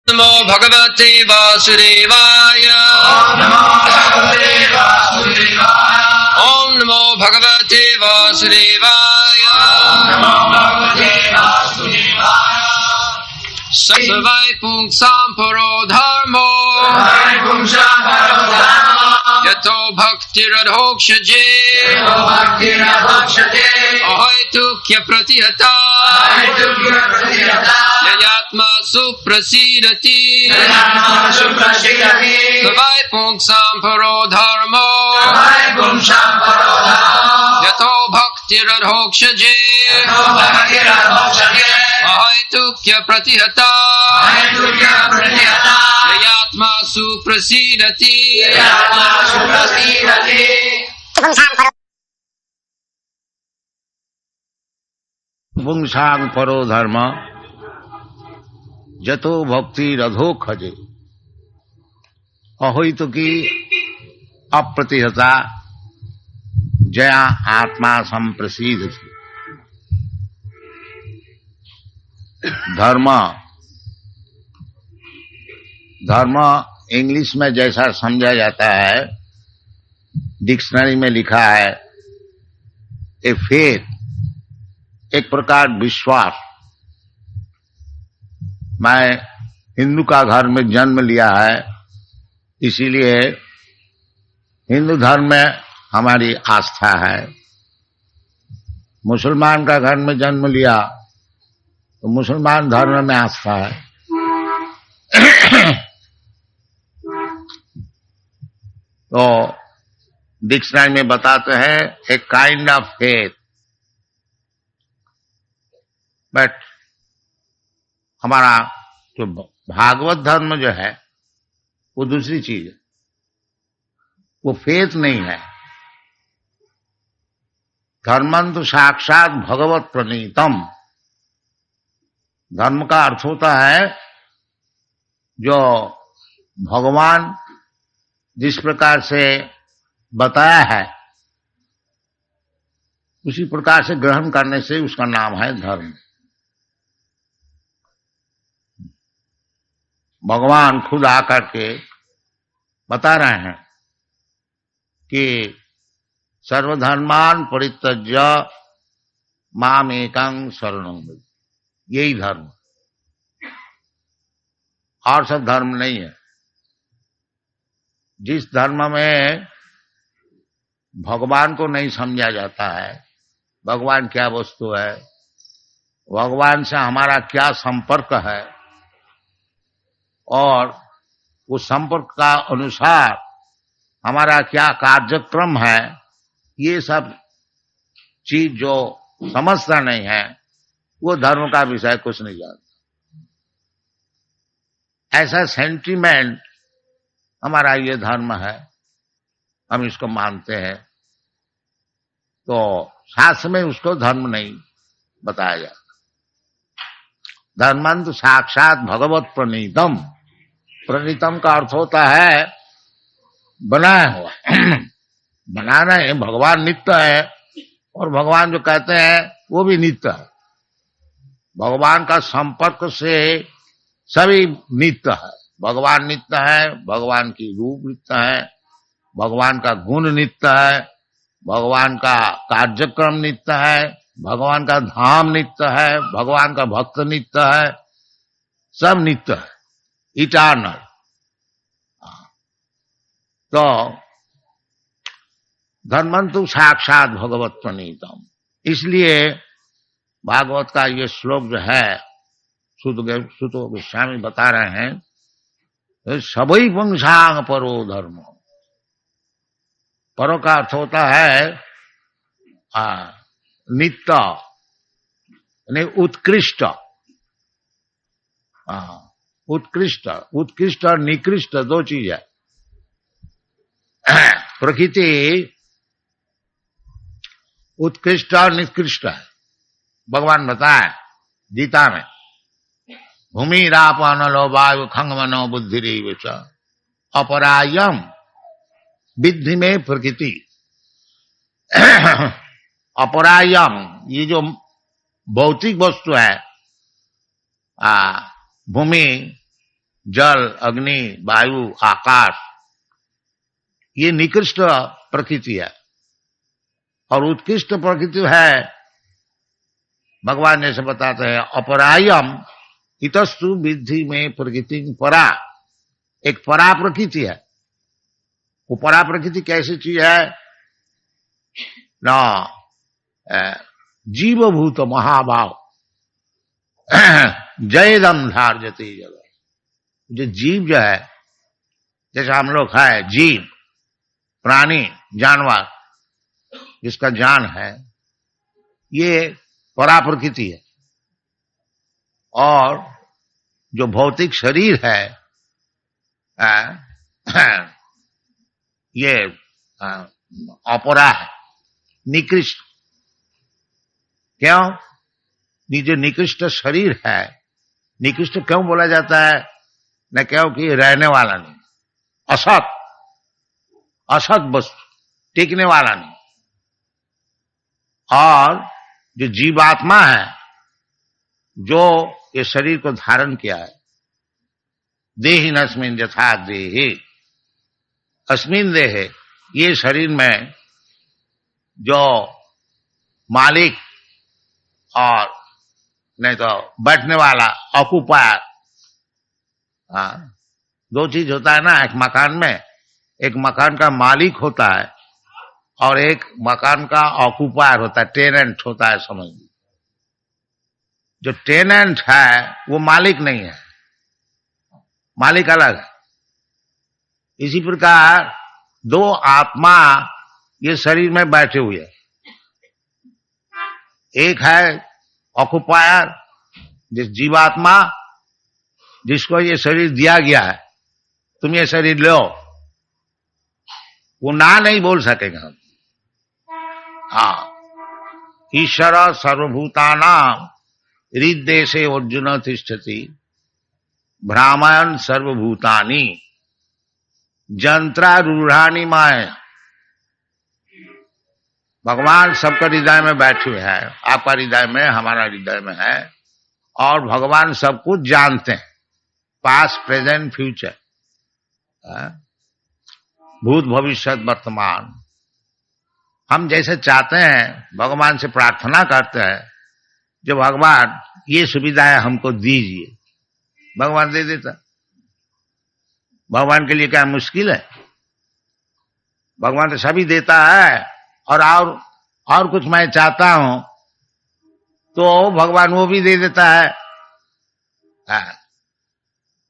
नमो भगवते वासुदेवाय। ओम नमो भगवते वासुदेवाय। सर्वै पुंसां परो धर्मो यतो भक्तिरधोक्षजे अहैतुक्य प्रतिहता ययात्मा सुप्रसीदति सर्वै पुंसां परो धर्मो यतो भक्तिरधोक्षजे अहैतुक्य प्रतिहता ययात्मा सुप्रसीदति पुंसां परो धर्म जतो भक्ति रधो खजे अहोइतुकी अप्रतिहता जया आत्मा संप्रसीदति। धर्म धर्म इंग्लिश में जैसा समझा जाता है, डिक्शनरी में लिखा है ए फेथ, एक प्रकार विश्वास। मैं हिंदू का घर में जन्म लिया है, इसीलिए हिंदू धर्म में हमारी आस्था है। मुसलमान का घर में जन्म लिया तो मुसलमान धर्म में आस्था है। तो डिक्शनरी में बताते हैं a kind of faith, but हमारा जो भागवत धर्म जो है वो दूसरी चीज है, वो फेथ नहीं है। धर्मं तो साक्षात भगवत प्रणीतम। धर्म का अर्थ होता है जो भगवान जिस प्रकार से बताया है उसी प्रकार से ग्रहण करने से उसका नाम है धर्म। भगवान खुद आकर के बता रहे हैं कि सर्वधर्मान परित्यज्य माम एकं शरणं व्रज, यही धर्म, और सब धर्म नहीं है। जिस धर्म में भगवान को नहीं समझा जाता है, भगवान क्या वस्तु है, भगवान से हमारा क्या संपर्क है और उस संपर्क का अनुसार हमारा क्या कार्यक्रम है, ये सब चीज जो समझता नहीं है वो धर्म का विषय कुछ नहीं जानता। ऐसा सेंटिमेंट हमारा ये धर्म है, हम इसको मानते हैं। तो शास्त्र में उसको धर्म नहीं बताया जाता। धर्मं तो साक्षात भगवत प्रणीतम। प्रणीतम का अर्थ होता है बनाया हुआ। बनाना है, भगवान नित्य है और भगवान जो कहते हैं वो भी नित्य है। भगवान का संपर्क से सभी नित्य है। भगवान नित्य है, भगवान की रूप नित्य है, भगवान का गुण नित्य है, भगवान का कार्यक्रम नित्य है, भगवान का धाम नित्य है, भगवान का भक्त नित्य है, सब नित्य है, इटर्नल। तो धर्मंतु साक्षात भगवत प्रणीतम। इसलिए भागवत का ये श्लोक जो है सुत गोस्वामी बता रहे हैं, सभी पुंसांग परो धर्म। परो का अर्थ होता है नित्य, उत्कृष्ट। उत्कृष्ट, उत्कृष्ट और निकृष्ट दो चीज है। प्रकृति उत्कृष्ट और निकृष्ट है। भगवान बताए गीता में, भूमि राप अनलो वायु खंग मनो बुद्धि अपरायम विद्धि में प्रकृति। अपरायम, ये जो भौतिक वस्तु है, भूमि जल, अग्नि, वायु, आकाश, ये निकृष्ट प्रकृति है। और उत्कृष्ट प्रकृति है, भगवान जैसे बताते हैं, अपरायम इतस्तु विद्धि में प्रकृति परा, एक परा प्रकृति है। वो परा प्रकृति कैसी चीज है ना, जीवभूत महाभाव जयदम धार्यते जगत। जो जीव जो है, जैसे हम लोग है जीव, प्राणी, जानवर, जिसका जान है, ये परा प्रकृति है। और जो भौतिक शरीर है ये अपरा है, निकृष्ट। क्यों? ये जो निकृष्ट शरीर है, निकृष्ट क्यों बोला जाता है? न क्योंकि रहने वाला नहीं, असत, असत वस्तु, टिकने वाला नहीं। और जो जीवात्मा है, जो ये शरीर को धारण किया है, देहिनस्मिन् यथा देहे अस्मिन् देहे, ये शरीर में जो मालिक और नहीं तो बैठने वाला ऑक्युपायर, दो चीज होता है ना एक मकान में, एक मकान का मालिक होता है और एक मकान का ऑक्युपायर होता है, टेनेंट होता है, समझ लीजिए। जो टेनेंट है वो मालिक नहीं है, मालिक अलग है। इसी प्रकार दो आत्मा ये शरीर में बैठे हुए हैं, एक है ऑक्युपायर, जिस जीवात्मा जिसको ये शरीर दिया गया है, तुम ये शरीर लो, वो ना नहीं बोल सकेगा। हाँ, ईश्वर सर्वभूतानां हृद्देशे अर्जुन तिष्ठति भ्रामयन् सर्वभूतानि जंत्रारूढ़ानि माया। भगवान सबका हृदय में बैठे हुए हैं, आपका हृदय में, हमारा हृदय में है, और भगवान सब कुछ जानते हैं, पास्ट, प्रेजेंट, फ्यूचर, भूत, भविष्य, वर्तमान। हम जैसे चाहते हैं, भगवान से प्रार्थना करते हैं, जो भगवान ये सुविधाएं हमको दीजिए, भगवान दे देता। भगवान के लिए क्या मुश्किल है? भगवान तो सभी देता है। और कुछ मैं चाहता हूं तो भगवान वो भी दे देता है।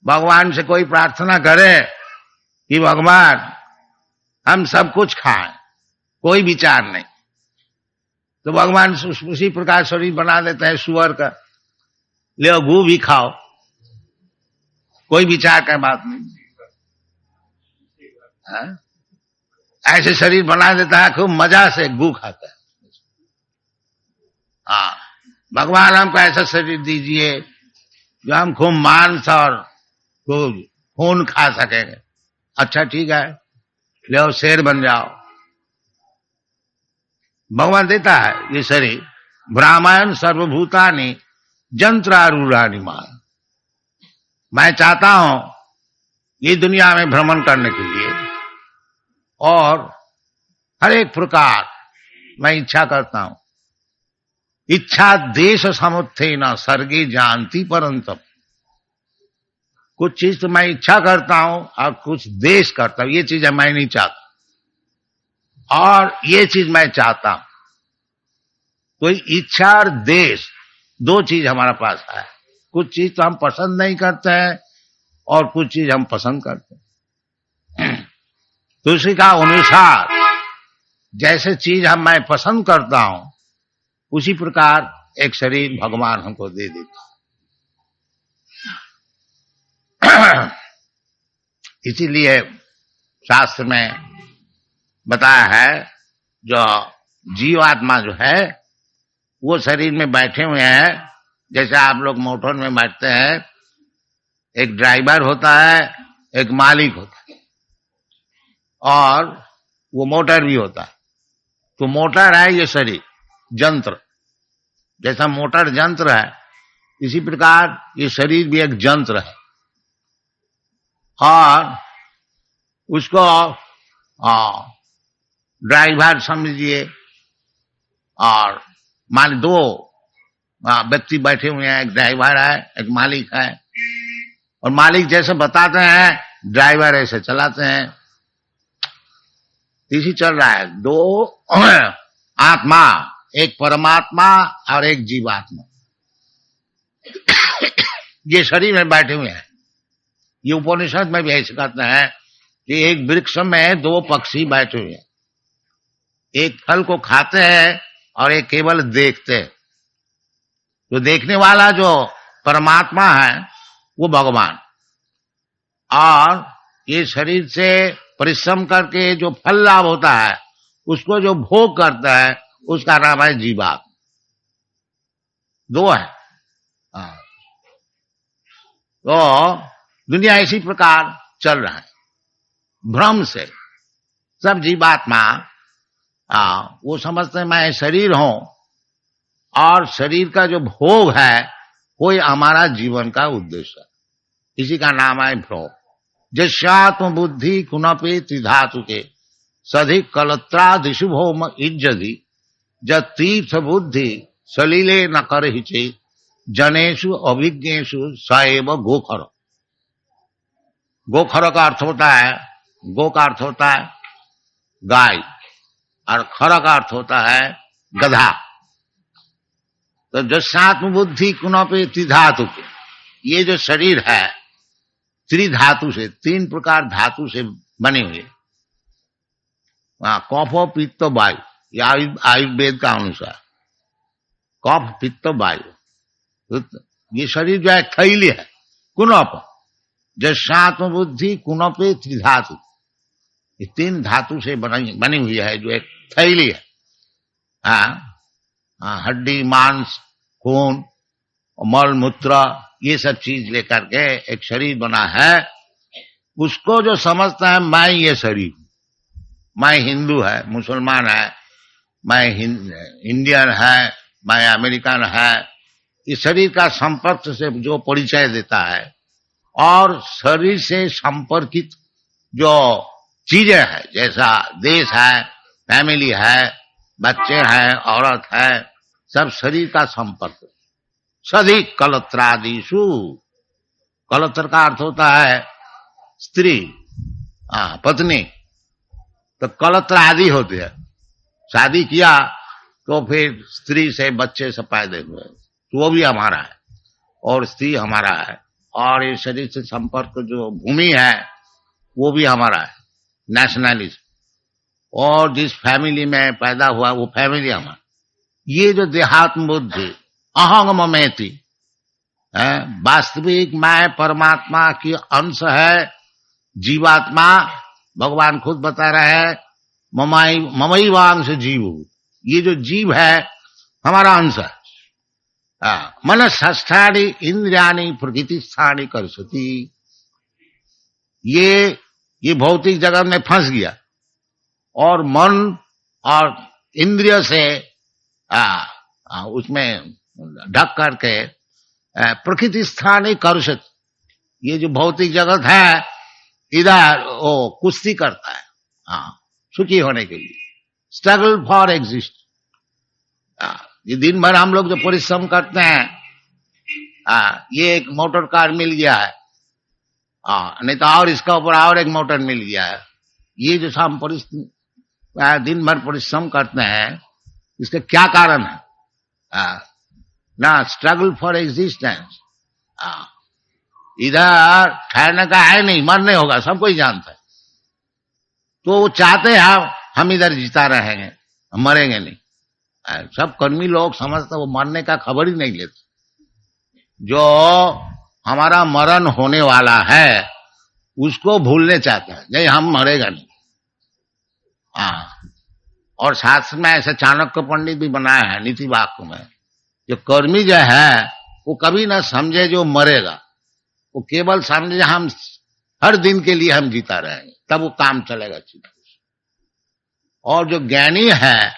भगवान से कोई प्रार्थना करे कि भगवान हम सब कुछ खाएं, कोई विचार नहीं, तो भगवान उसी प्रकार शरीर बना देते हैं सुअर का, ले गू भी खाओ, कोई विचार का बात नहीं। ऐसे शरीर बना देता है, खूब मजा से गू खाता है। हाँ, भगवान हमको ऐसा शरीर दीजिए जो हम खूब मांस और खूब खून खा सकेंगे। अच्छा ठीक है, ले शेर बन जाओ। भगवान देता है ये शरीर। ब्राह्मण सर्वभूतानि जंत्रारूढ़ानि माया। मैं चाहता हूं ये दुनिया में भ्रमण करने के लिए, और हर एक प्रकार मैं इच्छा करता हूं। इच्छा देश समुत्थेन सर्गे जानती परंतप। कुछ चीज तो मैं इच्छा करता हूं और कुछ देश करता हूं, ये चीजें मैं नहीं चाहता, और ये चीज मैं चाहता हूं। तो इच्छा और देश दो चीज हमारे पास है। कुछ चीज तो हम पसंद नहीं करते हैं और कुछ चीज हम पसंद करते हैं। तो उसी का अनुसार जैसे चीज मैं पसंद करता हूं, उसी प्रकार एक शरीर भगवान हमको दे देता है। इसीलिए शास्त्र में बताया है, जो जीवात्मा जो है वो शरीर में बैठे हुए हैं। जैसे आप लोग मोटर में बैठते हैं, एक ड्राइवर होता है, एक मालिक होता है, और वो मोटर भी होता है। तो मोटर है ये शरीर, यंत्र। जैसा मोटर यंत्र है, इसी प्रकार ये शरीर भी एक यंत्र है। और उसको ड्राइवर समझिए, और मान दो व्यक्ति बैठे हुए हैं, एक ड्राइवर है एक मालिक है, और मालिक जैसे बताते हैं ड्राइवर ऐसे चलाते हैं, इसी चल रहा है। दो आत्मा, एक परमात्मा और एक जीवात्मा, ये शरीर में बैठे हुए हैं। ये उपनिषद में भी ऐसे कहते हैं कि एक वृक्ष में दो पक्षी बैठे हुए हैं, एक फल को खाते हैं और एक केवल देखते हैं। तो देखने वाला जो परमात्मा है वो भगवान, और ये शरीर से परिश्रम करके जो फल लाभ होता है उसको जो भोग करता है उसका नाम है जीवात्मा। दो है। तो दुनिया इसी प्रकार चल रहा है, भ्रम से। सब जीवात्मा वो समझते हैं मैं शरीर हूं, और शरीर का जो भोग है कोई हमारा जीवन का उद्देश्य है, इसी का नाम है भ्रम। जस्यात्म बुद्धि कुनपे त्रिधातु के सधिक कलत्रादिशु भौम इज्जति जब तीर्थ बुद्धि सलीले न कर हिचे जनेशु अभिज्ञेशु सएव गोखर। गोखर का अर्थ होता है, गो का अर्थ होता है गाय, और खर का अर्थ होता है गधा। तो जस्यात्म बुद्धि कुनपे त्रिधातु के, ये जो शरीर है त्रिधातु से, तीन प्रकार धातु से बने हुए, कफ पित्त वायु, आयुर्वेद का अनुसार कफ पित्त वायु। तो ये शरीर जो है थैली है, कुनप, जस्यात्म बुद्धि कुनपे त्रिधातु, ये तीन धातु से बनी हुई है, जो एक थैली है। हड्डी मांस खून मल मूत्र ये सब चीज लेकर के एक शरीर बना है। उसको जो समझता है मैं ये शरीर, मैं हिंदू है, मुसलमान है, मैं इंडियन है, मैं अमेरिकन है, इस शरीर का संपर्क से जो परिचय देता है, और शरीर से संपर्कित जो चीजें हैं, जैसा देश है, फैमिली है, बच्चे हैं, औरत है, सब शरीर का संपर्क। सधी कलत्रादिशु, कलत्र का अर्थ होता है स्त्री, पत्नी। तो कलत्र आदि होते हैं, शादी किया तो फिर स्त्री से बच्चे से पैदा हुए, तो वो भी हमारा है, और स्त्री हमारा है, और ये शरीर से संपर्क जो भूमि है वो भी हमारा है, नेशनलिज्म। और जिस फैमिली में पैदा हुआ वो फैमिली हमारा। ये जो देहात्म बुद्धि अहंग ममेति है, वास्तविक मैं परमात्मा की अंश है, जीवात्मा। भगवान खुद बता रहे हैं ममई वांश जीव, ये जो जीव है हमारा अंश है। मन षष्ठानि इंद्रियाणि प्रकृति स्थानी करसति, ये भौतिक जगत में फंस गया, और मन और इंद्रिय से उसमें ढक करके प्रकृति स्थानी करसत, ये जो भौतिक जगत है इधर वो कुश्ती करता है सुखी होने के लिए, स्ट्रगल फॉर एग्जिस्ट। ये दिन भर हम लोग जो परिश्रम करते हैं, ये एक मोटर कार मिल गया है, नहीं तो और इसका ऊपर और एक मोटर मिल गया है। ये जो हम दिन भर परिश्रम करते हैं, इसका क्या कारण है? ना स्ट्रगल फॉर एग्जिस्टेंस, इधर ठहरने का है नहीं, मरने होगा, सब कोई जानता है। तो वो चाहते हैं हम इधर जीता रहेंगे, हम मरेंगे नहीं। सब कर्मी लोग समझते वो मरने का खबर ही नहीं लेते। जो हमारा मरण होने वाला है उसको भूलने चाहता है, नहीं हम मरेगा नहीं। और शास्त्र में ऐसे चाणक्य पंडित भी बनाया है नीति वाक्य में, जो कर्मी जो है वो कभी ना समझे जो मरेगा, वो केवल समझे हम हर दिन के लिए हम जीता रहेंगे, तब वो काम चलेगा अच्छी तरह से। और जो ज्ञानी है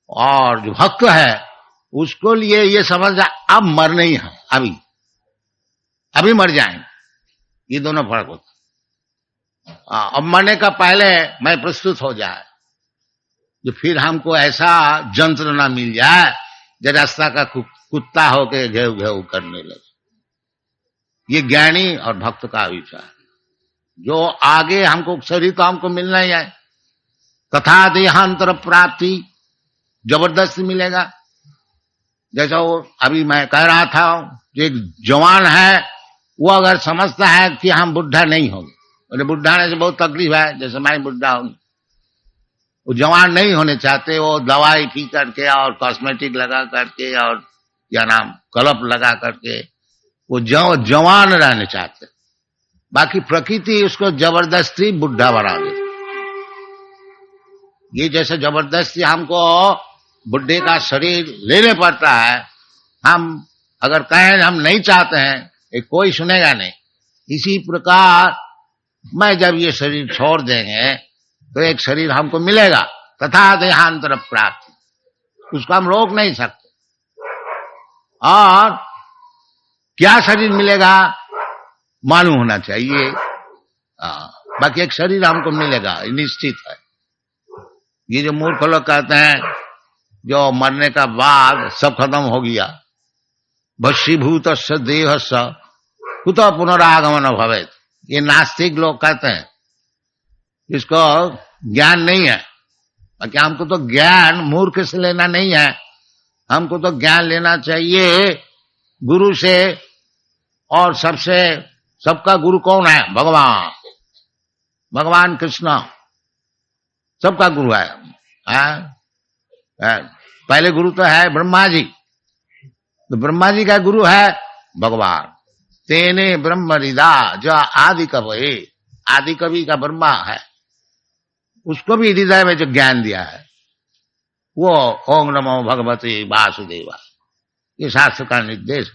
और जो भक्त है उसको लिए ये समझ अब मरना ही है, अभी मर जाएंगे, ये दोनों फर्क होता है। अब मरने का पहले मैं प्रस्तुत हो जाए, जो फिर हमको ऐसा जंत्र ना मिल जाए जो रास्ता का कुत्ता होके घेव घेव करने लगे। ये ज्ञानी और भक्त का विचार, जो आगे हमको शरीर तो हमको मिलना ही है, तथा देहांतर प्राप्ति जबरदस्ती मिलेगा। जैसा वो अभी मैं कह रहा था, जो एक जवान है वो अगर समझता है कि हम बुढ़ा नहीं होंगे, और बुढ़ा होने से बहुत तकलीफ है, जैसे मैं बुढ़ा हूं, वो जवान नहीं होने चाहते, वो दवाई पी करके और कॉस्मेटिक लगा करके और क्या नाम कलप लगा करके वो जवान रहने चाहते। बाकी प्रकृति उसको जबरदस्ती बुढ़ा बना देती। ये जैसे जबरदस्ती हमको बुढ़े का शरीर लेने पड़ता है, हम अगर कहें हम नहीं चाहते हैं, ये कोई सुनेगा नहीं। इसी प्रकार मैं जब ये शरीर छोड़ देंगे तो एक शरीर हमको मिलेगा, तथा देहांतर प्राप्ति, उसको हम रोक नहीं सकते। और क्या शरीर मिलेगा मालूम होना चाहिए, बाकी एक शरीर हमको मिलेगा निश्चित है। ये जो मूर्ख लोग कहते हैं जो मरने का बाद सब खत्म हो गया, भस्मीभूत देह कुत पुनरागमन भवेत, ये नास्तिक लोग कहते हैं, इसको ज्ञान नहीं है। बाकी हमको तो ज्ञान मूर्ख से लेना नहीं है, हमको तो ज्ञान लेना चाहिए गुरु से। और सबका गुरु कौन है? भगवान, भगवान कृष्ण सबका गुरु है। पहले गुरु तो है ब्रह्मा जी, तो ब्रह्मा जी का गुरु है भगवान। तेने ब्रह्म हृदा, जो आदि कवि, आदि कवि का ब्रह्मा है, उसको भी हृदय में जो ज्ञान दिया है वो ओम नमो भगवते वासुदेवा, ये शास्त्र का निर्देश।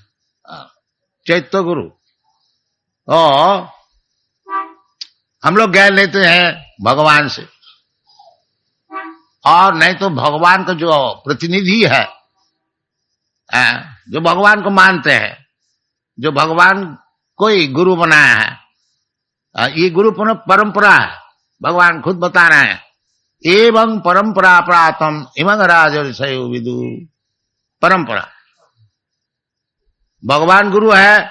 चैत्य गुरु, और हम लोग ज्ञान लेते हैं भगवान से, और नहीं तो भगवान का जो प्रतिनिधि है, जो भगवान को मानते हैं, जो भगवान कोई गुरु बनाया है, ये गुरु परंपरा है। भगवान खुद बता रहे हैं, एवं परंपरा प्रातम इमंग राजर्षय विदु, परंपरा। भगवान गुरु है,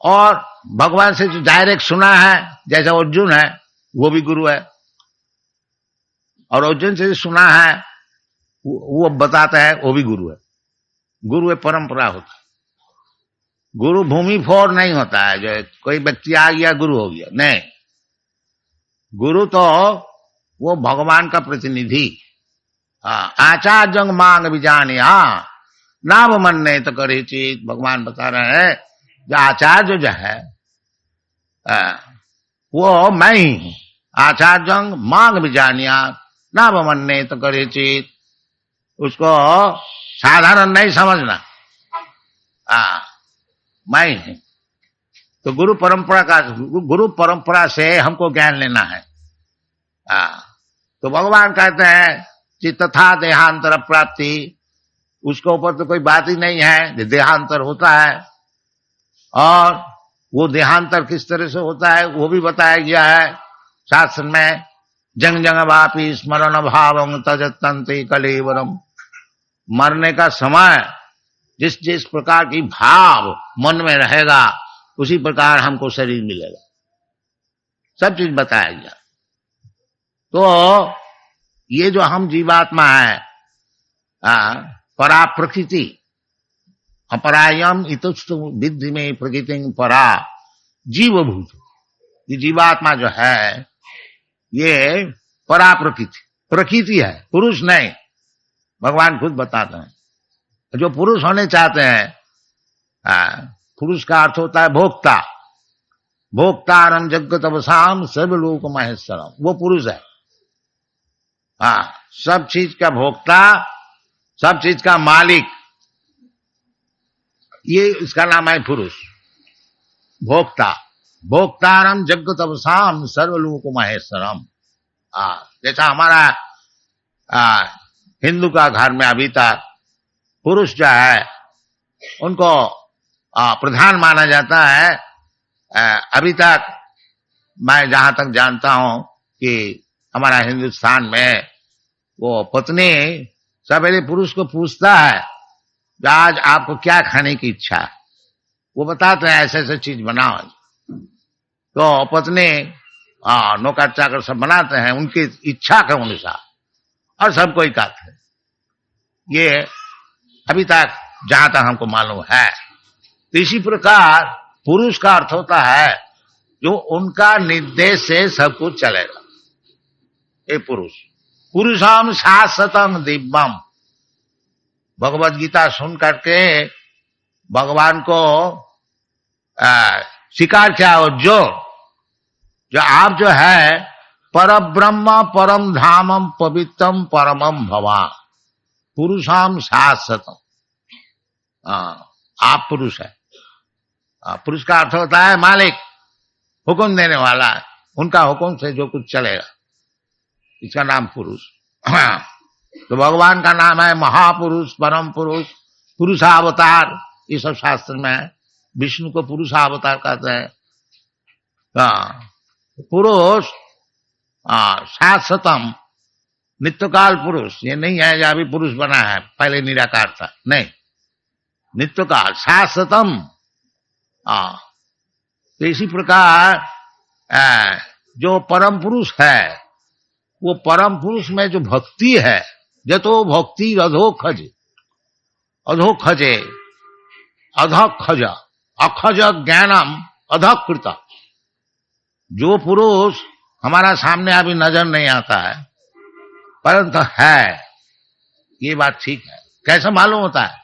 और भगवान से जो डायरेक्ट सुना है, जैसा अर्जुन है वो भी गुरु है, और अर्जुन से सुना है वो बताता है वो भी गुरु है। गुरु एक परंपरा होता है। गुरु भूमि फोर नहीं होता है, जो कोई व्यक्ति आ गया गुरु हो गया, नहीं। गुरु तो वो भगवान का प्रतिनिधि। आचार्य मांग विजानिया नाम मनने तो करे चीत, भगवान बता रहे हैं जो आचार्य जो है वो मैं ही हूं। आचार्य मांग विजानिया नाम मनने तो करे चीत, उसको साधारण नहीं समझना, मैं ही हूं। तो गुरु परंपरा से हमको ज्ञान लेना है। तो भगवान कहते हैं कि तथा देहांतर प्राप्ति, उसके ऊपर तो कोई बात ही नहीं है, देहांतर होता है। और वो देहांतर किस तरह से होता है वो भी बताया गया है शास्त्र में। जंग जंग वापी स्मरण भावं तजतंते कलेवरम, मरने का समय जिस जिस प्रकार की भाव मन में रहेगा उसी प्रकार हमको शरीर मिलेगा, सब चीज बताया गया। तो ये जो हम जीवात्मा है, परा प्रकृति, अपरायम इतुस्तु विद्धि में प्रकृति परा जीवभूत, ये जीवात्मा जो है ये परा प्रकृति है, पुरुष नहीं। भगवान खुद बताते हैं जो पुरुष होने चाहते हैं, पुरुष का अर्थ होता है भोक्ता। भोक्तारम जगत अवसाम सर्वलोक महेश्वरम, वो पुरुष है। सब चीज का भोक्ता, सब चीज का मालिक, ये इसका नाम है पुरुष। भोक्ता, भोक्तारम जगत अवसाम सर्वलोक महेश्वरम। जैसा हमारा हिंदू का घर में अभी तक पुरुष जो है उनको प्रधान माना जाता है। अभी तक मैं जहां तक जानता हूं कि हमारा हिंदुस्तान में वो पत्नी सवेरे पुरुष को पूछता है कि आज आपको क्या खाने की इच्छा है, वो बताते हैं ऐसे ऐसे चीज बनाओ, तो पत्नी नौकर चाकर सब बनाते हैं उनकी इच्छा के अनुसार और सब कोई खाते हैं। ये अभी तक जहां तक हमको मालूम है। तो इसी प्रकार पुरुष का अर्थ होता है जो उनका निर्देश से सब कुछ चलेगा, ये पुरुष। पुरुषम शाश्वतम दिव्यम, भगवत गीता सुन करके भगवान को स्वीकार किया। और जो आप जो है पर ब्रह्म परम धामम पवित्रम परमम भवान, पुरुषाम शाश्वतम, आप पुरुष है। पुरुष का अर्थ होता है मालिक, हुक्म देने वाला, उनका हुक्म से जो कुछ चलेगा, इसका नाम पुरुष। तो भगवान का नाम है महापुरुष, परम पुरुष, पुरुषावतार, ये सब शास्त्र में है। विष्णु को पुरुषावतार कहते हैं। पुरुष शाश्वतम, नित्यकाल पुरुष, ये नहीं है जो अभी पुरुष बना है, पहले निराकार था, नहीं, नित्यकाल शाश्वतम। तो इसी प्रकार जो परम पुरुष है, वो परम पुरुष में जो भक्ति है, जतो भक्ति अधोखज, अधोखजे, अधखज, अखज ज्ञानम अधकृत। जो पुरुष हमारा सामने अभी नजर नहीं आता है परंतु है, ये बात ठीक है। कैसे मालूम होता है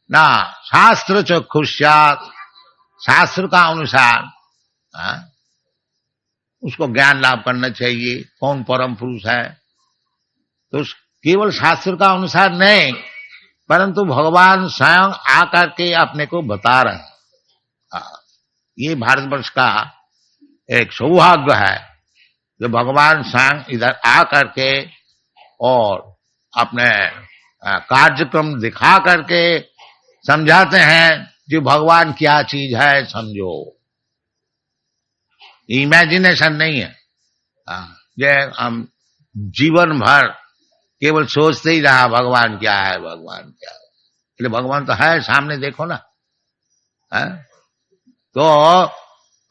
ना? शास्त्र चक्षुष्यात्, शास्त्र का अनुसार उसको ज्ञान लाभ करना चाहिए कौन परम पुरुष है। तो केवल शास्त्र का अनुसार नहीं, परंतु भगवान स्वयं आकर के अपने को बता रहे हैं। ये भारतवर्ष का एक सौभाग्य है जो भगवान स्वयं इधर आकर के और अपने कार्यक्रम दिखा करके समझाते हैं कि भगवान क्या चीज है, समझो। इमेजिनेशन नहीं है जो हम जीवन भर केवल सोचते ही रहा भगवान क्या है, भगवान क्या है। इसलिए भगवान तो है, सामने देखो ना। तो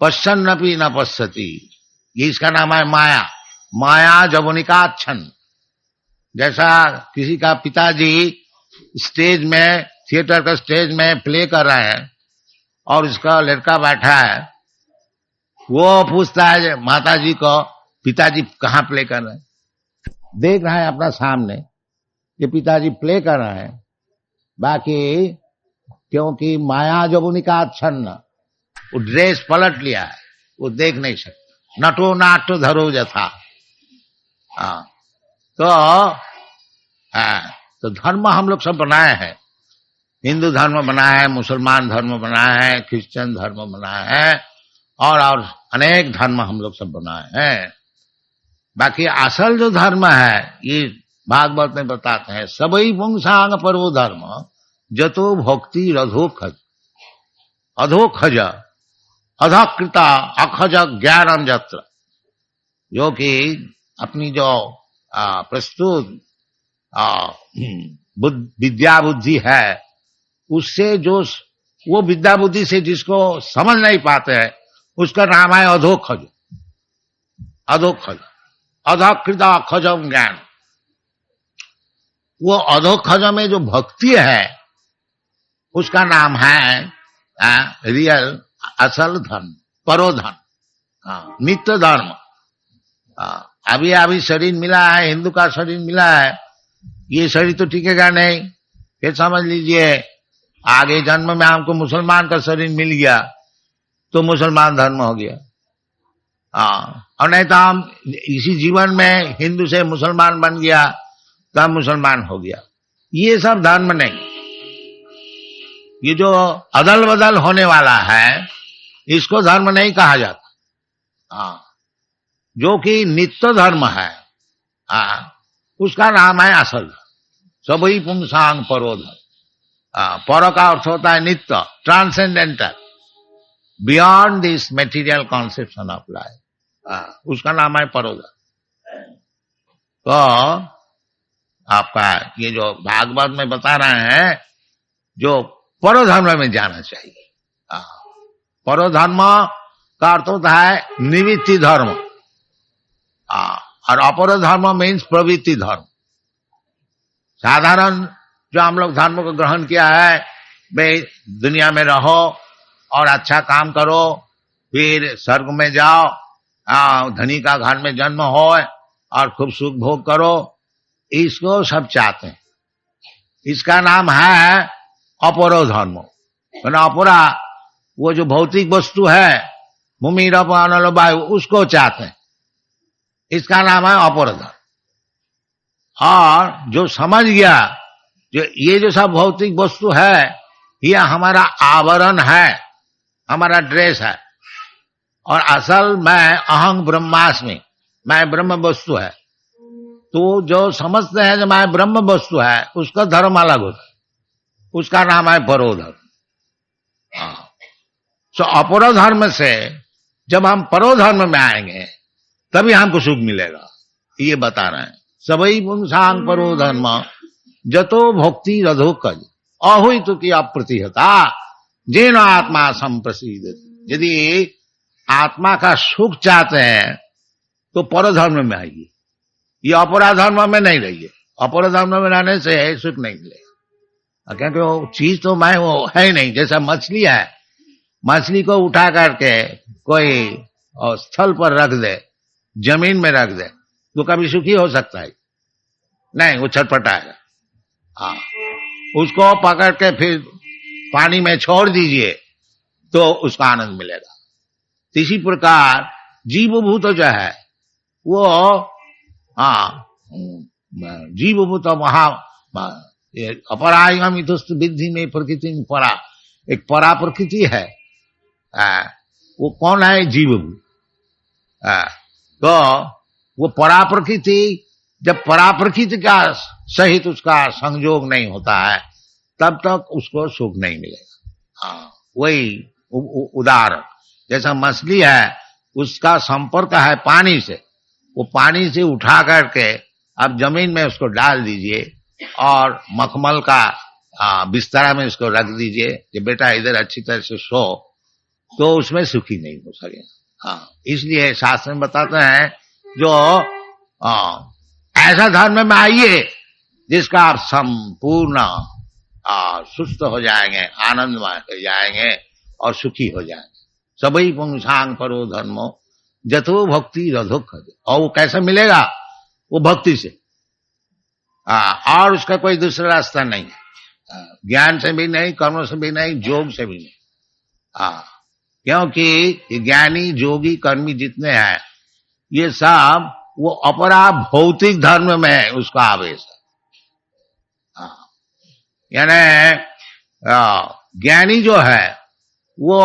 पश्चन्नपि न पश्यति, ये इसका नाम है माया। माया जवनिकाच्छन। जैसा किसी का पिताजी स्टेज में, थिएटर का स्टेज में प्ले कर रहे हैं और इसका लड़का बैठा है, वो पूछता है माता जी को, पिताजी कहाँ प्ले कर रहे हैं? देख रहा है अपना सामने कि पिताजी प्ले कर रहे हैं, बाकी क्योंकि माया जवनिकाच्छन्न, वो ड्रेस पलट लिया है, वो देख नहीं सकता। नटो नाट्य धरो जथा। तो धर्म हम लोग सब बनाए हैं। हिंदू धर्म बनाया है, मुसलमान धर्म बनाया है, क्रिश्चियन धर्म बनाया है और अनेक धर्म हम लोग सब बनाए हैं। बाकी असल जो धर्म है, ये भागवत में बताते हैं, सबई पुंसांग परो धर्म जतो भक्ति अधोखज, अधोखज अधकृता अखज ज्ञानम जत्र। जो कि अपनी जो प्रस्तुत विद्या बुद्धि है, उससे जो वो विद्या बुद्धि से जिसको समझ नहीं पाते हैं, उसका नाम है अधोखज। अधोखज, अधकृत अखजम ज्ञान। वो अधोखज में जो भक्ति है, उसका नाम है रियल, असल धर्म, परोधर्म, नित्य धर्म। अभी अभी शरीर मिला है, हिंदू का शरीर मिला है, ये शरीर तो टिकेगा नहीं। फिर समझ लीजिए आगे जन्म में हमको मुसलमान का शरीर मिल गया तो मुसलमान धर्म हो गया। और नहीं तो हम इसी जीवन में हिंदू से मुसलमान बन गया तो हम मुसलमान हो गया। ये सब धर्म नहीं। ये जो अदल बदल होने वाला है, इसको धर्म नहीं कहा जाता। जो कि नित्य धर्म है, उसका नाम है असल। सबई पुंसांग परो धर्म। पर का अर्थ होता है नित्य, transcendental, beyond this material conception of life. उसका नाम है परोधर्म। तो आपका ये जो भागवत में बता रहे हैं, जो परोधर्म में जाना चाहिए। परोधर्म का अर्थ होता है निवृत्ति धर्म, और अपरोधर्म मीन्स प्रवृत्ति धर्म। साधारण जो हम लोग धर्म को ग्रहण किया है, भाई दुनिया में रहो और अच्छा काम करो, फिर स्वर्ग में जाओ, धनी का घर में जन्म हो और खूब सुख भोग करो, इसको सब चाहते हैं। इसका नाम है अपरोधर्म। अपरा वो जो भौतिक वस्तु है, भूमि रप अनल वायु, उसको चाहते हैं, इसका नाम है अपरोधर्म। और जो समझ गया जो ये जो सब भौतिक वस्तु है, ये हमारा आवरण है, हमारा ड्रेस है, और असल मैं अहं ब्रह्मास्मि, मैं ब्रह्म वस्तु है, तो जो समझते हैं जो मैं ब्रह्म वस्तु है, उसका धर्म अलग होता है, उसका नाम है परोधर्म। सो अपरोधर्म से जब हम परोधर्म में आएंगे तभी हमको सुख मिलेगा, ये बता रहे हैं। सबई पुंसांग परोधर्म जतो भक्ति रधोकज अहुई तो की अप्रतिहता जेन आत्मा संप्रसिद्ध। यदि आत्मा का सुख चाहते हैं तो परधर्म में आइए, ये अपराधर्म में नहीं रहिए। अपराधर्म में रहने से सुख नहीं मिलेगा, क्योंकि वो चीज तो मैं वो है नहीं। जैसा मछली है, मछली को उठा करके कोई स्थल पर रख दे, जमीन में रख दे, तो कभी सुखी हो सकता है नहीं, वो छटपटाएगा। उसको पकड़ के फिर पानी में छोड़ दीजिए तो उसका आनंद मिलेगा। इसी प्रकार जीवभूत जो है वो जीवभूत महा अपरायम इतस्त विद्धि में प्रकृति में परा, एक परा प्रकृति है। वो कौन है? जीवभूत। तो वो परा प्रकृति, जब परा प्रकृति का सहित उसका संयोग नहीं होता है तब तक उसको सुख नहीं मिलेगा। वही उदाहरण, जैसा मछली है, उसका संपर्क है पानी से, वो पानी से उठा करके आप जमीन में उसको डाल दीजिए और मखमल का बिस्तरा में उसको रख दीजिए कि बेटा इधर अच्छी तरह से सो, तो उसमें सुखी नहीं हो सकेगा। इसलिए शास्त्र में बताते हैं जो ऐसा धर्म में आइए जिसका आप संपूर्ण सुस्त हो जाएंगे, आनंदमय हो जाएंगे और सुखी हो जाएंगे। सबई पुंसांग परो धर्मो जतो भक्ति रधोक। और वो कैसे मिलेगा? वो भक्ति से, और उसका कोई दूसरा रास्ता नहीं है। ज्ञान से भी नहीं, कर्म से भी नहीं, योग से भी नहीं। क्योंकि ज्ञानी जोगी कर्मी जितने हैं ये सब वो अपरा भौतिक धर्म में है, उसका आवेश है। यानी ज्ञानी जो है वो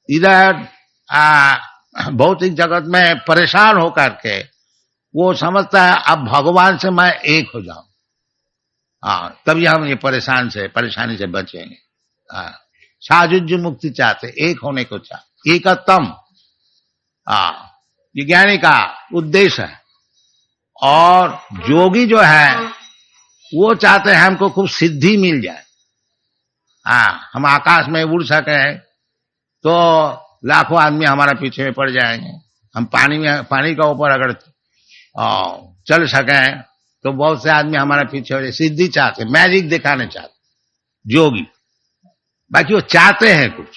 इधर भौतिक जगत में परेशान होकर के वो समझता है अब भगवान से मैं एक हो जाऊं, तभी हम ये परेशानी से बचेंगे। साजुज्य मुक्ति चाहते, एक होने को चाहते, एकत्तम ये ज्ञानी का उद्देश्य है। और योगी जो है वो चाहते हैं हमको खूब सिद्धि मिल जाए, हम आकाश में उड़ सके, तो लाखों आदमी हमारा पीछे में पड़ जाएंगे। हम पानी का ऊपर अगर चल सके तो बहुत से आदमी हमारा पीछे हो जाए। सिद्धि चाहते, मैजिक दिखाने चाहते योगी। बाकी वो चाहते हैं कुछ,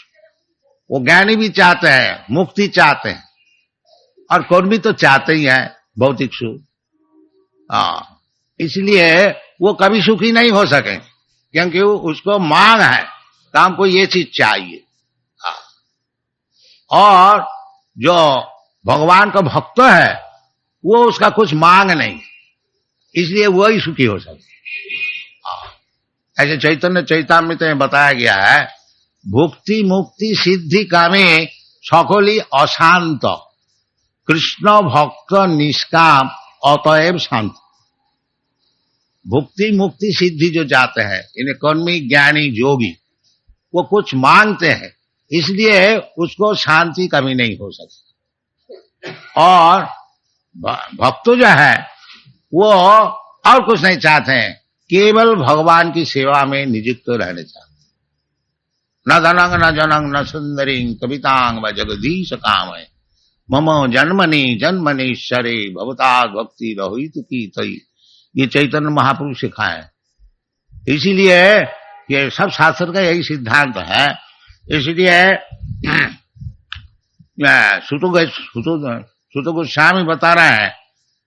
वो ज्ञानी भी चाहते हैं, मुक्ति चाहते हैं, और कर्मी तो चाहते ही हैं भौतिक सुख। इसलिए वो कभी सुखी नहीं हो सके, क्योंकि उसको मांग है तो हमको ये चीज चाहिए। और जो भगवान का भक्त है वो उसका कुछ मांग नहीं, इसलिए वही सुखी हो सके। ऐसे चैतन्य चैतामृत में बताया गया है, भुक्ति मुक्ति सिद्धि कामे सकली अशांत, कृष्ण भक्त निष्काम अतएव शांत। भुक्ति मुक्ति सिद्धि जो जाते हैं, इन्हें कर्मी ज्ञानी योगी, वो कुछ मांगते हैं, इसलिए उसको शांति कभी नहीं हो सकती। और भक्त जो है वो और कुछ नहीं चाहते हैं, केवल भगवान की सेवा में नियुक्त रहने चाहते। न धनंग न जनंग न सुंदरी कवितांग व जगदीश काम है मम जन्मनि जन्मनीश्वरे भवताद भक्ति रहित की तई। ये चैतन्य महापुरुष सिखाए। इसीलिए ये सब शास्त्र का यही सिद्धांत है। इसलिए सुतो गोस्वामी बता रहे हैं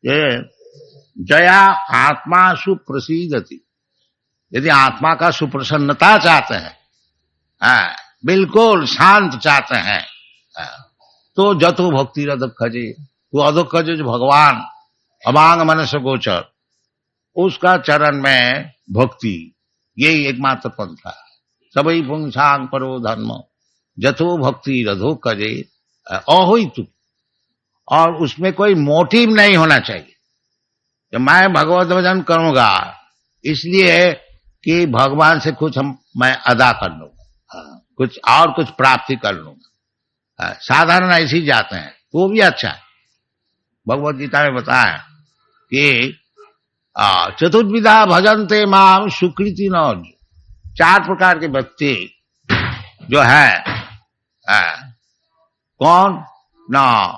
कि जया आत्मा सुप्रसिद्धति। यदि आत्मा का सुप्रसन्नता चाहते हैं, बिल्कुल शांत चाहते हैं, तो जतो भक्ति रदखजे, तो अधोखजे जो भगवान अभांग मनस गोचर, उसका चरण में भक्ति, यही एकमात्र पंथा है। सबई पुंसांग परो धर्म जतो भक्ति रधो कजे अहोइतु। और उसमें कोई मोटिव नहीं होना चाहिए कि मैं भगवत भजन करूंगा इसलिए कि भगवान से कुछ मैं अदा कर लूंगा, कुछ और कुछ प्राप्ति कर लूंगा। साधारण ऐसे ही जाते हैं, वो भी अच्छा है। भगवत गीता में बताया कि चतुर्विधा भजनते माम सुकृति न। 4 प्रकार के व्यक्ति जो है, कौन न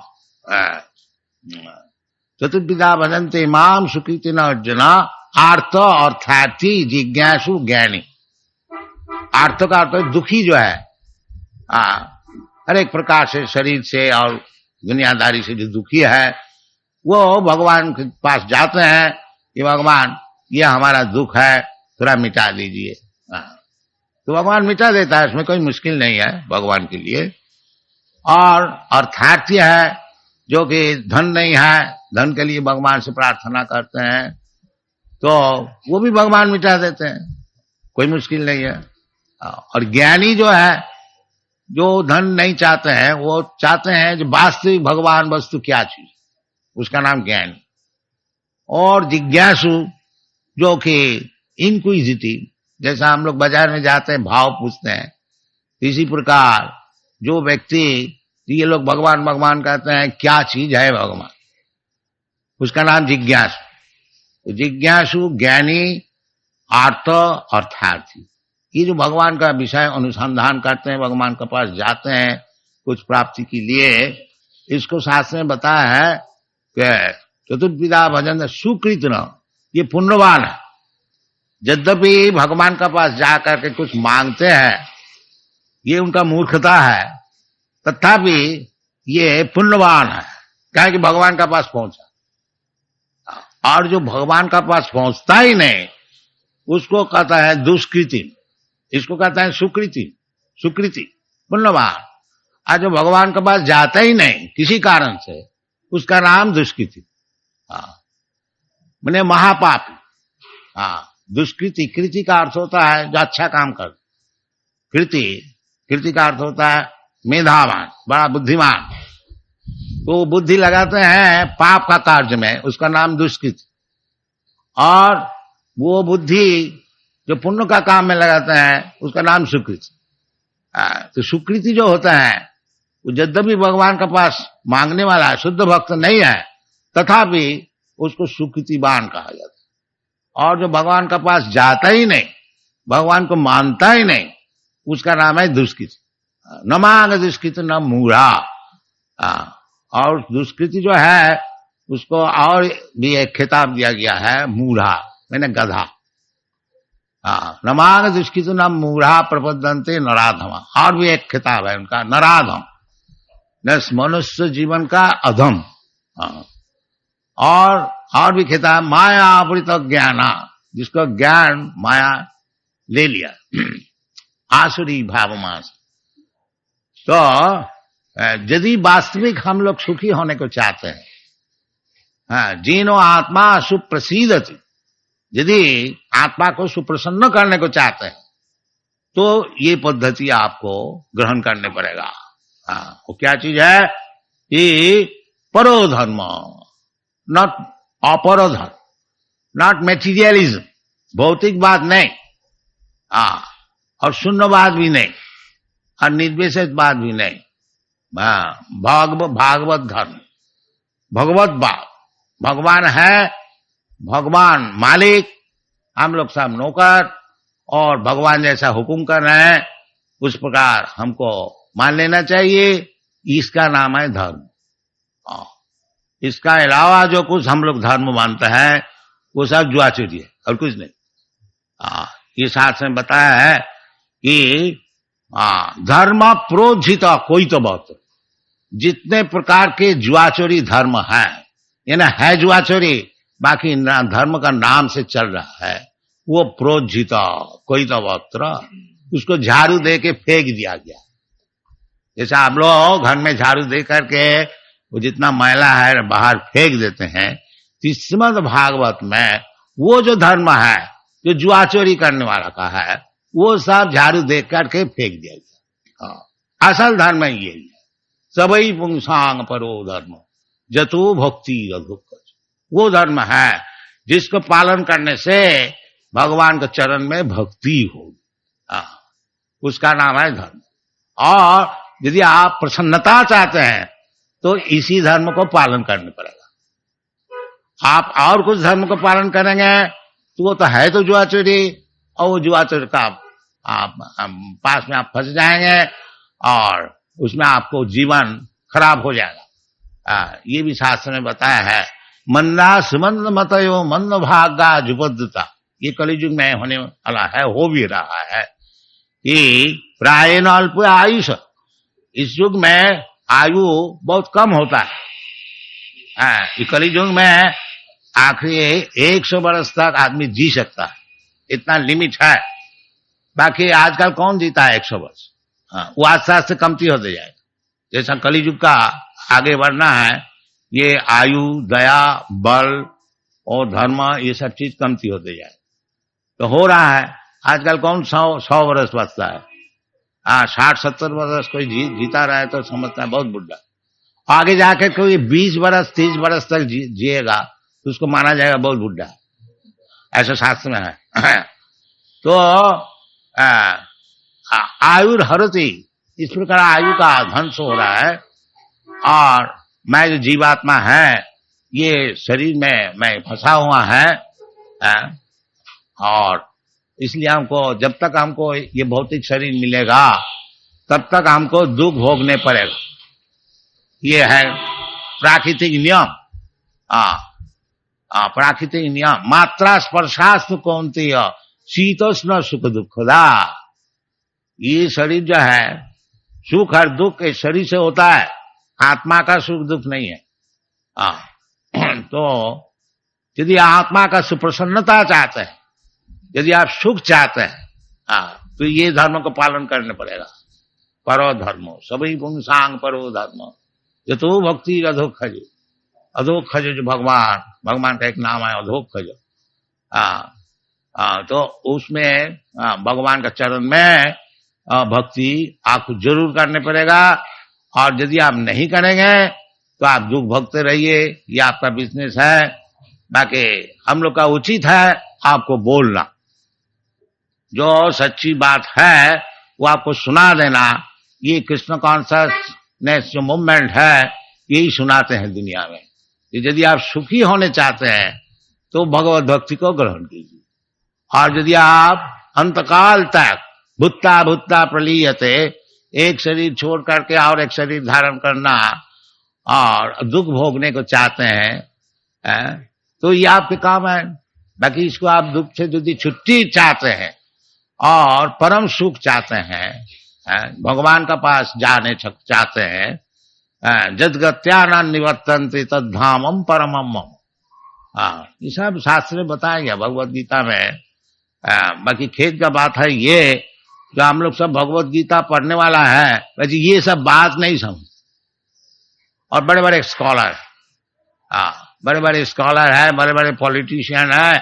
चतुर्विधा भजनते माम सुकृति न अर्जुन, आर्त अर्थार्थी जिज्ञासु ज्ञानी। आर्त का अर्थ दुखी जो है, हर एक प्रकार से, शरीर से और दुनियादारी से जो दुखी है, वो भगवान के पास जाते हैं कि भगवान ये हमारा दुख है, थोड़ा मिटा दीजिए। तो भगवान मिटा देता है, इसमें कोई मुश्किल नहीं है भगवान के लिए। और अर्थार्थी है जो कि धन नहीं है, धन के लिए भगवान से प्रार्थना करते हैं, तो वो भी भगवान मिटा देते हैं, कोई मुश्किल नहीं है। और ज्ञानी जो है, जो धन नहीं चाहते हैं, वो चाहते हैं जो वास्तविक भगवान वस्तु क्या चीज, उसका नाम ज्ञानी। और जिज्ञासु जो कि इंक्विजिटिव, जैसा हम लोग बाजार में जाते हैं भाव पूछते हैं, इसी प्रकार जो व्यक्ति, ये लोग भगवान भगवान कहते हैं, क्या चीज है भगवान, उसका नाम जिज्ञासु। तो जिज्ञासु, ज्ञानी, आर्त, अर्थार्थी, ये जो भगवान का विषय अनुसंधान करते हैं, भगवान के पास जाते हैं कुछ प्राप्ति के लिए, इसको शास्त्र में बताया है कि चतुर्विधा भजन सुकृत न, ये पुण्यवान है। यद्यपि भगवान का पास जाकर के कुछ मांगते हैं, ये उनका मूर्खता है, तथापि ये पुण्यवान है, क्या कि भगवान का पास पहुंचा। और जो भगवान का पास पहुंचता ही नहीं, उसको कहता है दुष्कृति, इसको कहता है सुकृति, सुकृति पुण्यवान। और जो भगवान के पास जाता ही नहीं किसी कारण से, उसका नाम दुष्कृति, मैंने महापापी। दुष्कृति, कृति का अर्थ होता है जो अच्छा काम कर, कृति, कृति का अर्थ होता है मेधावान, बड़ा बुद्धिमान। तो बुद्धि लगाते हैं पाप का कार्य में, उसका नाम दुष्कृति। और वो बुद्धि जो पुण्य का काम में लगाते हैं, उसका नाम सुकृति। तो सुकृति जो होता है, वो यद्यपि भगवान के पास मांगने वाला शुद्ध भक्त नहीं है, तथापि उसको सुकृतिवान कहा जाता है। और जो भगवान के पास जाता ही नहीं, भगवान को मानता ही नहीं, उसका नाम है दुष्कृति। न मांग दुष्कृति न मूढ़ा। और दुष्कृति जो है, उसको और भी एक खिताब दिया गया है, मूढ़ा, मैंने गधा। न मांग दुष्कृति न मूढ़ा प्रपद्यन्ते नराधम। और भी एक खिताब है उनका, नराधम, न मनुष्य जीवन का अधम। और भी खिताब माया आवृत ज्ञाना, जिसको ज्ञान माया ले लिया, आसुरी भावमास। तो यदि वास्तविक हम लोग सुखी होने को चाहते हैं, जीनो आत्मा सुप्रसिद्धति, यदि आत्मा को सुप्रसन्न करने को चाहते हैं, तो ये पद्धति आपको ग्रहण करने पड़ेगा। वो क्या चीज है कि परो धर्म, नॉट अपरो धर्म, नॉट मेटीरियलिज्म, भौतिक बात नहीं, और शून्यवाद भी नहीं, और निर्विशेष बात भी नहीं, भागवत धर्म, भगवत बात, भगवान है, भगवान मालिक, हम लोग सब नौकर, और भगवान जैसा हुक्म कर रहे हैं उस प्रकार हमको मान लेना चाहिए। इसका नाम है धर्म। इसका अलावा जो कुछ हम लोग धर्म मानते हैं वो सब जुआचोरी है और कुछ नहीं। ये शास्त्र में बताया है कि धर्म प्रोज्झित कोई तो बहुत, जितने प्रकार के जुआचोरी धर्म है, यानी है जुआचोरी, बाकी धर्म का नाम से चल रहा है, वो प्रोज्झित कोई तो बहुत, उसको झाड़ू दे के फेंक दिया गया। जैसे आप लोग घर में झाड़ू दे करके वो जितना मैला है बाहर फेंक देते हैं, श्रीमद् भागवत में वो जो धर्म है जो जुआचोरी करने वाला का है वो सब झाड़ू दे करके फेंक दिया गया। असल धर्म यही है, सबई पुंसांग परो धर्म जतो भक्ति अधुक, वो धर्म है जिसको पालन करने से भगवान के चरण में भक्ति होगी, उसका नाम है धर्म। और यदि आप प्रसन्नता चाहते हैं तो इसी धर्म को पालन करना पड़ेगा। आप और कुछ धर्म को पालन करेंगे तो वो तो है तो जुआचोरी, और वो जुआचोरी का आप पास में आप फंस जाएंगे और उसमें आपको जीवन खराब हो जाएगा। ये भी शास्त्र में बताया है, मंदा सुमंद मतयो मंद भागा जुपद्दता, ये कलियुग में होने वाला है, हो भी रहा है। ये प्रायण अल्प आयुष, इस युग में आयु बहुत कम होता है। कलियुग में आखिरी 100 वर्ष तक आदमी जी सकता है, इतना लिमिट है। बाकी आजकल कौन जीता है 100 वर्ष? वो आस्ते आस्ते कमती होते जाएगा। जैसा कलियुग का आगे बढ़ना है, ये आयु, दया, बल और धर्म, ये सब चीज कमती होते जाए तो हो रहा है। आजकल कौन 100 वर्ष बचता है? 60-70 वर्ष कोई जीता रहा है तो समझता है बहुत बुढ़ा। आगे जाकर कोई 20 वर्ष 30 वर्ष तक जिएगा तो उसको माना जाएगा बहुत बुढ़ा, ऐसा शास्त्र में है। तो आयुर हरति, इस प्रकार आयु का ध्वंस हो रहा है। और मैं जो जीवात्मा है ये शरीर में मैं फंसा हुआ है, और इसलिए हमको जब तक हमको ये भौतिक शरीर मिलेगा तब तक हमको दुख भोगने पड़ेगा। ये है प्राकृतिक नियम। प्राकृतिक नियम, मात्रा स्पर्शास्तु कौन्तेय शीतोष्ण सुख दुखदा। ये शरीर जो है सुख और दुख इस शरीर से होता है, आत्मा का सुख दुख नहीं है। तो यदि आत्मा का सुप्रसन्नता चाहते हैं, यदि आप सुख चाहते हैं, तो ये धर्म को पालन करने पड़ेगा। परो धर्मो सभी पुंसांग परो धर्म जतो भक्ति अधोक्षज, अधोक्षज जो भगवान का एक नाम है अधोक्षज। तो उसमें भगवान का चरण में भक्ति आपको जरूर करने पड़ेगा। और यदि आप नहीं करेंगे तो आप दुख भोगते रहिए, ये आपका बिजनेस है। बाकी हम लोग का उचित है आपको बोलना, जो सच्ची बात है वो आपको सुना देना। ये कृष्ण कॉन्शसनेस जो मूवमेंट है यही सुनाते हैं दुनिया में। यदि आप सुखी होने चाहते हैं तो भगवत भक्ति को ग्रहण कीजिए। और यदि आप अंतकाल तक भुत्ता भुत्ता प्रलीयते, एक शरीर छोड़ करके और एक शरीर धारण करना और दुख भोगने को चाहते हैं, तो ये आपके काम है। बाकी इसको आप दुख से यदि छुट्टी चाहते हैं और परम सुख चाहते हैं, भगवान का पास जाने चाहते हैं, जदगत्या निवर्तन्ते तद्धामम परमम मम, ये सब शास्त्र में बताया गया भगवत गीता में। बाकी खेद का बात है ये, जो हम लोग सब भगवत गीता पढ़ने वाला है वैसे ये सब बात नहीं समझ। और बड़े बड़े स्कॉलर, बड़े बड़े स्कॉलर है, बड़े बड़े पॉलिटिशियन है,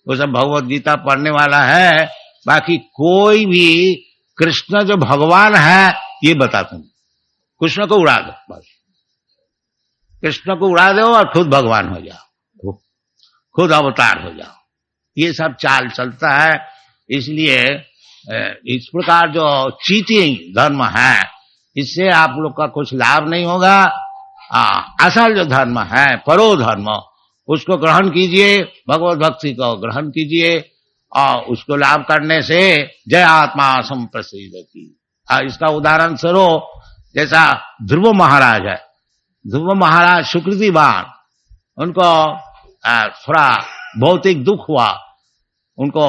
वो सब भगवत गीता पढ़ने वाला है। बाकी कोई भी कृष्ण जो भगवान है ये बताते नहीं। कृष्ण को उड़ा दो, बस कृष्ण को उड़ा दो और खुद भगवान हो जाओ, खुद अवतार हो जाओ। ये सब चाल चलता है। इसलिए इस प्रकार जो चीटिंग धर्म है इससे आप लोग का कुछ लाभ नहीं होगा। असल जो धर्म है परो धर्म, उसको ग्रहण कीजिए, भगवत भक्ति को ग्रहण कीजिए और उसको लाभ करने से जय आत्मा संप्रसिद्धति। इसका उदाहरण स्वरूप जैसा ध्रुव महाराज है, ध्रुव महाराज सुकृतिवान, उनको थोड़ा भौतिक दुख हुआ, उनको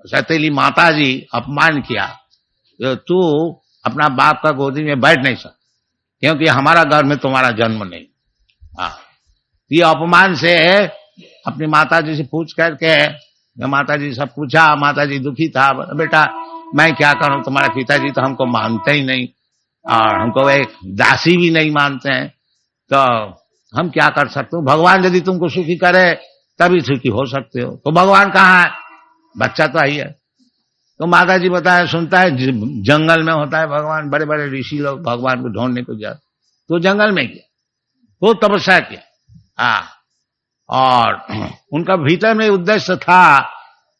सतीली माता जी अपमान किया, तू अपना बाप का गोदी में बैठ नहीं सकता क्योंकि हमारा घर में तुम्हारा जन्म नहीं। ये अपमान से अपनी माता जी से पूछ करके, माता जी सब पूछा, माता जी दुखी था, बेटा मैं क्या करूं, तुम्हारे पिताजी तो हमको मानते ही नहीं और हमको एक दासी भी नहीं मानते हैं, तो हम क्या कर सकते हो, भगवान यदि तुमको सुखी करे तभी सुखी हो सकते हो। तो भगवान कहाँ है, बच्चा तो आई है। तो माता जी बताया, सुनता है जंगल में होता है भगवान, बड़े बड़े ऋषि लोग भगवान को ढूंढने को जाते, तो जंगल में गया, वो तपस्या किया। और उनका भीतर में उद्देश्य था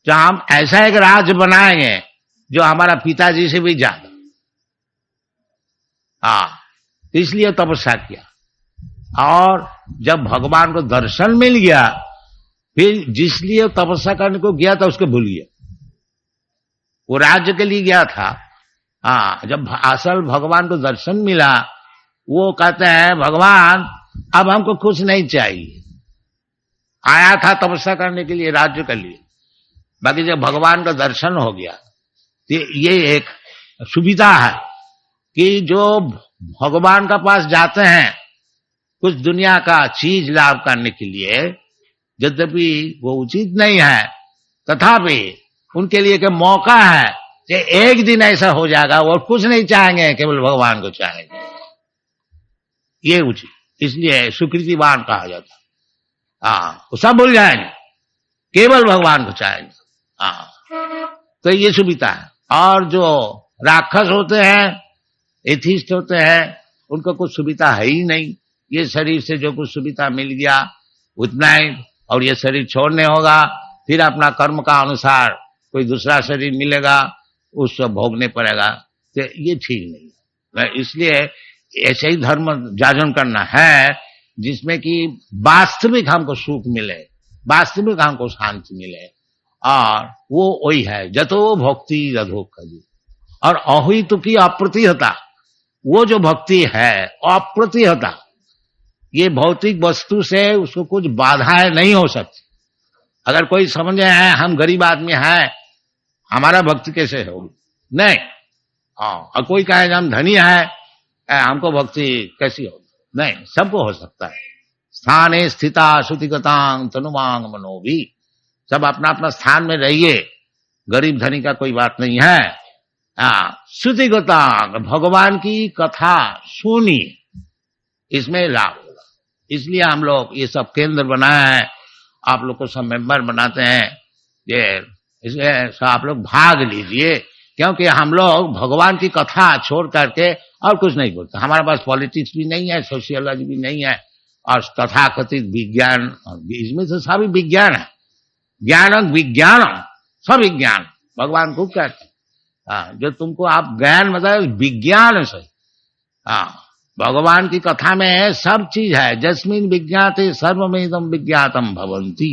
कि हम ऐसा एक राज्य बनाएंगे जो हमारा पिताजी से भी ज्यादा, इसलिए तपस्या किया। और जब भगवान को दर्शन मिल गया, फिर जिसलिए तपस्या करने को गया था उसको भूल गया, वो राज्य के लिए गया था। जब असल भगवान को दर्शन मिला, वो कहते हैं भगवान अब हमको कुछ नहीं चाहिए, आया था तपस्या करने के लिए, राज्य के लिए, बाकी जब भगवान का दर्शन हो गया तो ये एक सुविधा है कि जो भगवान का पास जाते हैं कुछ दुनिया का चीज लाभ करने के लिए, यद्यपि वो उचित नहीं है, तथापि उनके लिए एक मौका है कि एक दिन ऐसा हो जाएगा वो कुछ नहीं चाहेंगे, केवल भगवान को चाहेंगे, ये उचित, इसलिए सुकृतिवान कहा जाता है। वो सब भूल जाएंगे, केवल भगवान को चाहेंगे। तो ये सुविधा है। और जो राक्षस होते हैं, एथिस्ट होते हैं, उनको कुछ सुविधा है ही नहीं, ये शरीर से जो कुछ सुविधा मिल गया उतना ही, और ये शरीर छोड़ने होगा, फिर अपना कर्म का अनुसार कोई दूसरा शरीर मिलेगा, उसको भोगने पड़ेगा, तो ये ठीक नहीं है। इसलिए ऐसे ही धर्म जाजन करना है जिसमें कि वास्तविक हमको सुख मिले, वास्तविक हमको शांति मिले, और वो वही है जतो भक्ति रधोक। और अहित की अप्रतिहता, वो जो भक्ति है अप्रतिहता, ये भौतिक वस्तु से उसको कुछ बाधाएं नहीं हो सकती। अगर कोई समझे हैं हम गरीब आदमी हैं, हमारा भक्ति कैसे होगी, नहीं। और कोई कहे हम धनी है, हमको भक्ति कैसी होगी, नहीं, सबको हो सकता है। स्थाने स्थिता श्रुतिगतांग तनुमांग मनोभी, सब अपना अपना स्थान में रहिए, गरीब धनी का कोई बात नहीं है। श्रुतिगतांग, भगवान की कथा सुनिए, इसमें लाभ होगा। इसलिए हम लोग ये सब केंद्र बनाए हैं, आप लोग को सब मेंबर बनाते हैं, ये इसलिए आप लोग भाग लीजिए, क्योंकि हम लोग भगवान की कथा छोड़ करके और कुछ नहीं बोलते। हमारे पास पॉलिटिक्स भी नहीं है, सोशियोलॉजी भी नहीं है, और तथाकथित विज्ञान, इसमें से सभी विज्ञान है, ज्ञान विज्ञान, सब विज्ञान भगवान को कहते हैं। जो तुमको आप ज्ञान मतलब विज्ञान से, भगवान की कथा में सब चीज है। जस्मिन विज्ञाते सर्वमेदम विज्ञातम भवंती।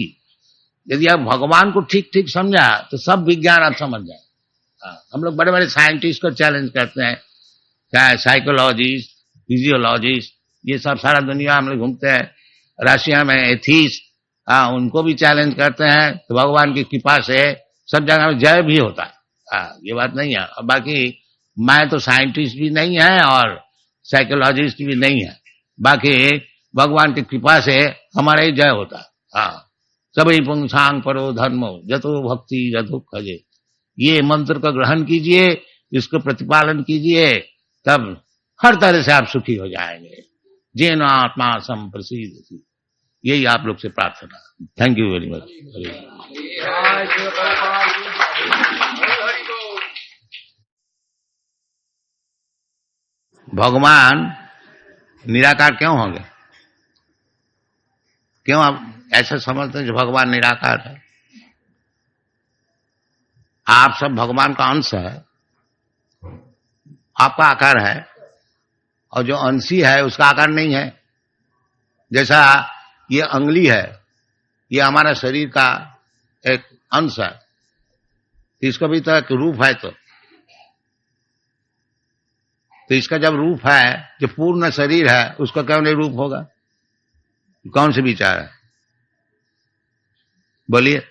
यदि आप भगवान को ठीक ठीक समझा तो सब विज्ञान आप समझ जाए। हम लोग बड़े बड़े साइंटिस्ट को चैलेंज करते हैं, चाहे साइकोलॉजिस्ट, फिजियोलॉजिस्ट, ये सब सारा दुनिया हम लोग घूमते हैं। रशिया में एथिस्ट, उनको भी चैलेंज करते हैं, तो भगवान की कृपा से सब जगह में जय भी होता है। ये बात नहीं है। और बाकी मैं तो साइंटिस्ट भी नहीं है और साइकोलॉजिस्ट भी नहीं है, बाकी भगवान की कृपा से हमारा ही जय होता है। सभी पुंसांग परो धर्मो जतो भक्ति रधो खजे। ये मंत्र का ग्रहण कीजिए, इसको प्रतिपालन कीजिए, तब हर तरह से आप सुखी हो जाएंगे। जेन आत्मा संप्रसिद्ध, यही आप लोग से प्रार्थना। Thank you very much. भगवान निराकार क्यों होंगे? क्यों आप ऐसे समझते हैं जो भगवान निराकार है? आप सब भगवान का अंश है, आपका आकार है, और जो अंशी है उसका आकार नहीं है। जैसा ये अंगुली है, ये हमारा शरीर का एक अंश है, इसका भी तो एक रूप है। तो इसका जब रूप है, जो पूर्ण शरीर है, उसका क्यों नहीं रूप होगा? कौन से विचार है? बोलिए।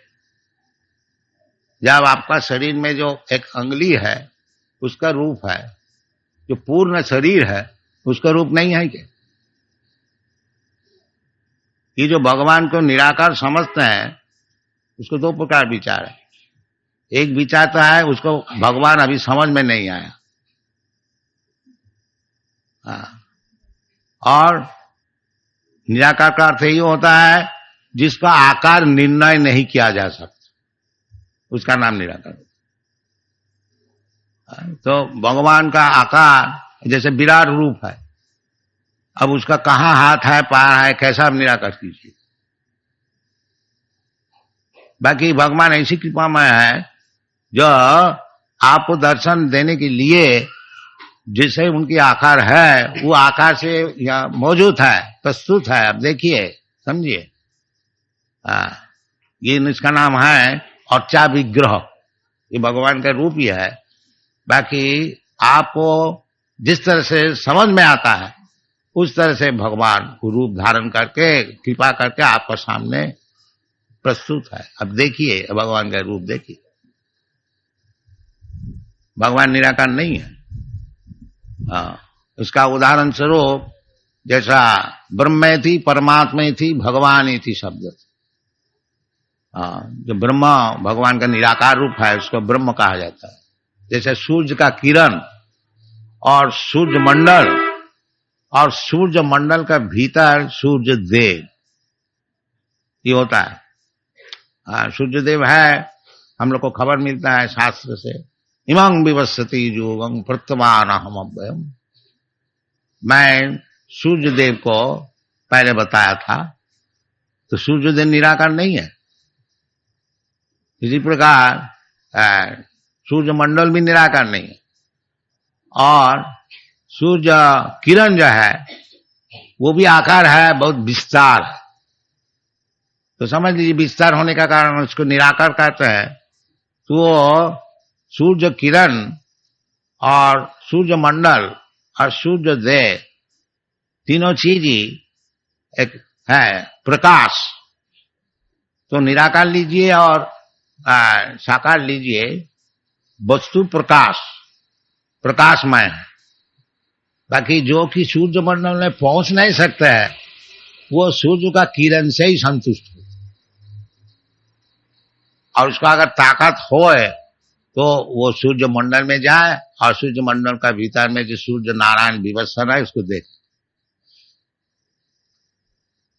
जब आपका शरीर में जो एक अंगुली है उसका रूप है, जो पूर्ण शरीर है उसका रूप नहीं है क्या? ये जो भगवान को निराकार समझते हैं उसको दो प्रकार विचार है। एक विचार तो है उसको भगवान अभी समझ में नहीं आया, और निराकार का अर्थ ये होता है जिसका आकार निर्णय नहीं किया जा सकता, उसका नाम निराकार। तो भगवान का आकार जैसे विराट रूप है, अब उसका कहां हाथ है, पैर है, कैसा आप निराकार कीजिए। बाकी भगवान ऐसी कृपा में है जो आपको दर्शन देने के लिए जैसे उनकी आकार है वो आकार से यहाँ मौजूद है, प्रस्तुत है। अब देखिए, समझिए, ये इसका नाम है अर्चा विग्रह, ये भगवान का रूप ही है। बाकी आपको जिस तरह से समझ में आता है उस तरह से भगवान को रूप धारण करके कृपा करके आपके सामने प्रस्तुत है। अब देखिए भगवान का रूप देखिए, भगवान निराकार नहीं है। उसका उदाहरण स्वरूप जैसा ब्रह्म थी, परमात्मा थी, भगवान थी शब्द। जो ब्रह्म भगवान का निराकार रूप है उसको ब्रह्म कहा जाता है। जैसे सूर्य का किरण और सूर्य मंडल, और सूर्य मंडल का भीतर सूर्य देव ये होता है। सूर्य देव है, हम लोग को खबर मिलता है शास्त्र से, इमं विवस्वति योगं प्रत्यमान हम अव्ययम। मैं सूर्य देव को पहले बताया था, तो सूर्य देव निराकार नहीं है। इसी प्रकार सूर्य मंडल भी निराकार नहीं है, और सूर्य किरण जो है वो भी आकार है, बहुत विस्तार है। तो समझ लीजिए विस्तार होने का कारण उसको निराकार कहते हैं। तो वो सूर्य किरण और सूर्य मंडल और सूर्य देव तीनों चीज ही एक है प्रकाश। तो निराकार लीजिए और साकार लीजिए, वस्तु प्रकाश, प्रकाशमय है। बाकी जो कि सूर्य मंडल में पहुंच नहीं सकता है वो सूर्य का किरण से ही संतुष्ट हो, और उसका अगर ताकत होए तो वो सूर्य मंडल में जाए और सूर्य मंडल का भीतर में जो सूर्य नारायण विवस्वन है उसको देखे।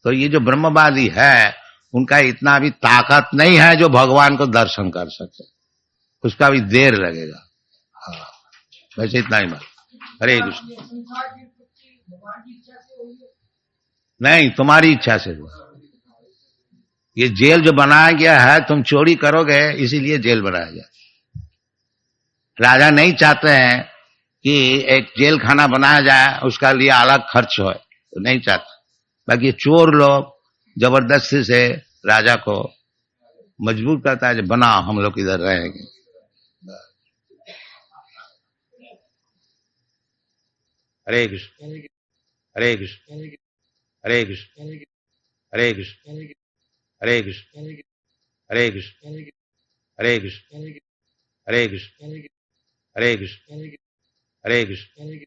तो ये जो ब्रह्मवादी है उनका इतना भी ताकत नहीं है जो भगवान को दर्शन कर सके, उसका भी देर लगेगा। हाँ, वैसे इतना ही बात। हरे कृष्ण। नहीं, तुम्हारी इच्छा से हुआ। ये जेल जो बनाया गया है, तुम चोरी करोगे इसीलिए जेल बनाया गया। राजा नहीं चाहते हैं कि एक जेल खाना बनाया जाए, उसका लिए अलग खर्च हो, तो नहीं चाहते। बाकी चोर लोग जबरदस्ती से राजा को मजबूर करता है, बनाओ हम लोग इधर रहेंगे। हरे कृष्ण, हरे कृष्ण, हरे कृष्ण, हरे कृष्ण, हरे कृष्ण, हरे कृष्ण, हरे कृष्ण, हरे कृष्ण, हरे कृष्ण, हरे कृष्ण,